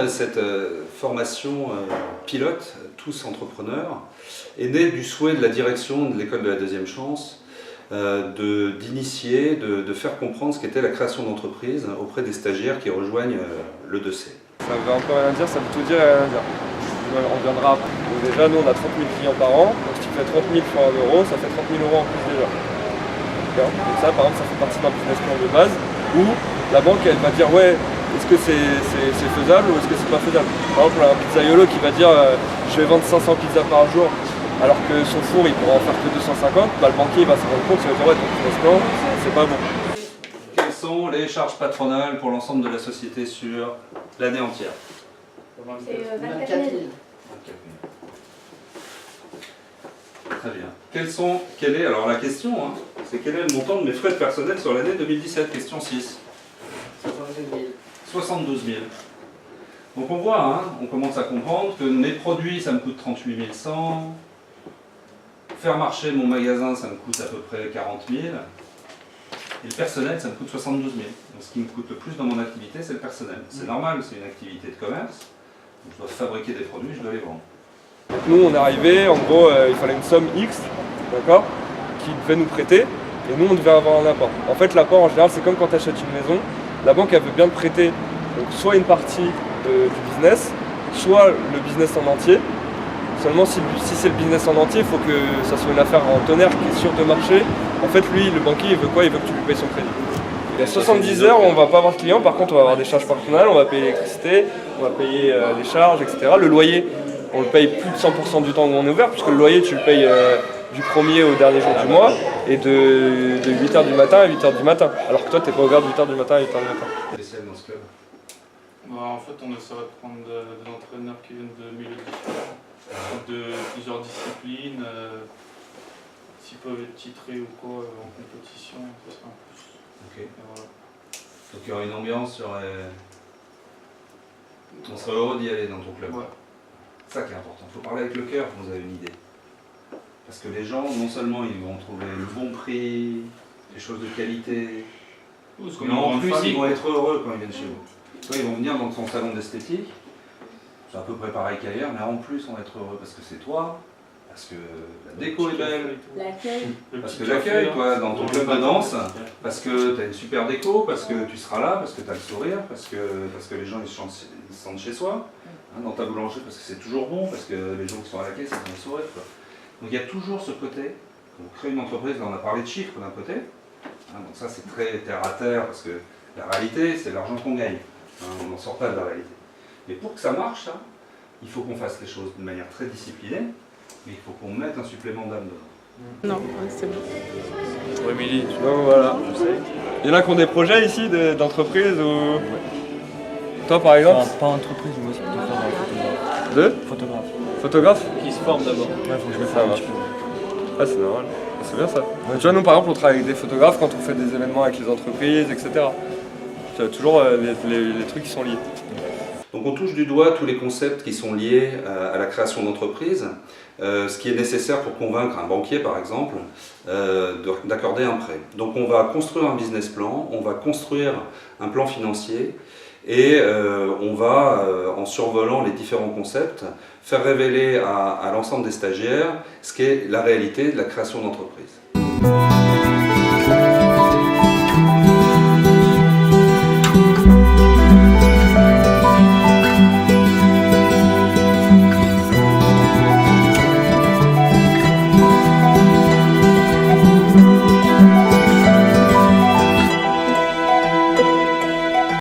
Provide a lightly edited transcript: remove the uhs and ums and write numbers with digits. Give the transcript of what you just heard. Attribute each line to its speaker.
Speaker 1: de cette formation pilote, tous entrepreneurs, est née du souhait de la direction de l'école de la deuxième chance d'initier, de faire comprendre ce qu'était la création d'entreprise auprès des stagiaires qui rejoignent le 2C.
Speaker 2: Ça veut un peu rien dire, ça veut tout dire et rien dire. On reviendra après. Donc déjà, nous on a 30 000 clients par an, donc si tu fais 30 000 fois 1 euro, ça fait 30 000 euros en plus déjà. Donc ça, par exemple, ça fait partie d'un business plan de base où la banque elle va dire ouais, est-ce que c'est faisable ou est-ce que c'est pas faisable. Par exemple, un pizzaiolo qui va dire je vais vendre 500 pizzas par jour alors que son four il pourra en faire que 250, bah, le banquier il va se rendre compte, il va dire ouais, ton business plan c'est pas bon.
Speaker 1: Quelles sont les charges patronales pour l'ensemble de la société sur l'année entière?
Speaker 3: C'est 24 000.
Speaker 1: Très bien. Quel est, alors la question, hein, c'est quel est le montant de mes frais de personnel sur l'année 2017? Question 6. 72 000. Donc on voit, hein, on commence à comprendre que mes produits, ça me coûte 38 100. Faire marcher mon magasin, ça me coûte à peu près 40 000. Et le personnel, ça me coûte 72 000. Donc ce qui me coûte le plus dans mon activité, c'est le personnel. C'est normal, c'est une activité de commerce. Donc je dois fabriquer des produits, je dois les vendre.
Speaker 2: Donc nous on est arrivé, en gros il fallait une somme X, d'accord, qui devait nous prêter, et nous on devait avoir un apport. En fait l'apport en général c'est comme quand tu achètes une maison, la banque elle veut bien te prêter donc, soit une partie du business, soit le business en entier. Seulement si c'est le business en entier, il faut que ça soit une affaire en tonnerre qui est sûre de marcher. En fait lui, le banquier il veut quoi? Il veut que tu lui payes son crédit. Il y a 70 heures, on va pas avoir de clients, par contre on va avoir des charges patronales, on va payer l'électricité, on va payer les charges, etc. Le loyer, on le paye plus de 100% du temps où on est ouvert, puisque le loyer tu le payes du premier au dernier jour du mois, et de 8h du matin à 8h du matin. Alors que toi tu n'es pas ouvert de 8h du matin à 8h du matin.
Speaker 1: Spécial dans ce club.
Speaker 4: En fait on essaierait de prendre des entraîneurs qui viennent de milieux différents, de plusieurs disciplines, s'ils peuvent être titrés ou quoi en compétition, ça serait un plus.
Speaker 1: Ok.
Speaker 4: Et voilà.
Speaker 1: Donc il y aurait une ambiance, on serait heureux d'y aller dans ton club.
Speaker 4: Ouais.
Speaker 1: C'est ça qui est important. Il faut parler avec le cœur quand vous avez une idée. Parce que les gens, non seulement ils vont trouver le bon prix, des choses de qualité, mais en plus ils vont être heureux quand ils viennent chez vous. Toi, ils vont venir dans ton salon d'esthétique, c'est à peu près pareil qu'ailleurs, mais en plus on va être heureux parce que c'est toi, parce que la déco est belle,
Speaker 3: L'accueil.
Speaker 1: parce que l'accueil, toi, dans ton club de danse, parce que tu as une super déco, parce que tu seras là, parce que tu as le sourire, parce que les gens ils se sentent chez soi, hein, dans ta boulangerie, parce que c'est toujours bon, parce que les gens qui sont à la caisse ils ont le sourire. Quoi. Donc il y a toujours ce côté, on crée une entreprise, là on a parlé de chiffres d'un côté, hein, donc ça c'est très terre à terre, parce que la réalité c'est l'argent qu'on gagne, hein, on n'en sort pas de la réalité. Mais pour que ça marche, ça, il faut qu'on fasse les choses de manière très disciplinée, mais il faut qu'on mette un supplément d'âme dedans.
Speaker 5: Non, c'est bon.
Speaker 2: Oui, Émilie, tu vois, voilà. Il y en a qui ont des projets ici d'entreprise ou... Toi par exemple?
Speaker 6: Pas entreprise, moi c'est plutôt faire photographe.
Speaker 2: De
Speaker 6: Photographe.
Speaker 2: photographe?
Speaker 4: Qui se forment d'abord.
Speaker 6: Ouais, faut que je me
Speaker 2: Ça
Speaker 6: fasse un
Speaker 2: marche.
Speaker 6: petit peu.
Speaker 2: Ah c'est normal, c'est bien ça. Tu vois, nous par exemple on travaille avec des photographes quand on fait des événements avec les entreprises, etc. Tu as toujours les trucs qui sont liés.
Speaker 1: Donc on touche du doigt tous les concepts qui sont liés à la création d'entreprise, ce qui est nécessaire pour convaincre un banquier par exemple d'accorder un prêt. Donc on va construire un business plan, on va construire un plan financier et on va, en survolant les différents concepts, faire révéler à l'ensemble des stagiaires ce qu'est la réalité de la création d'entreprise.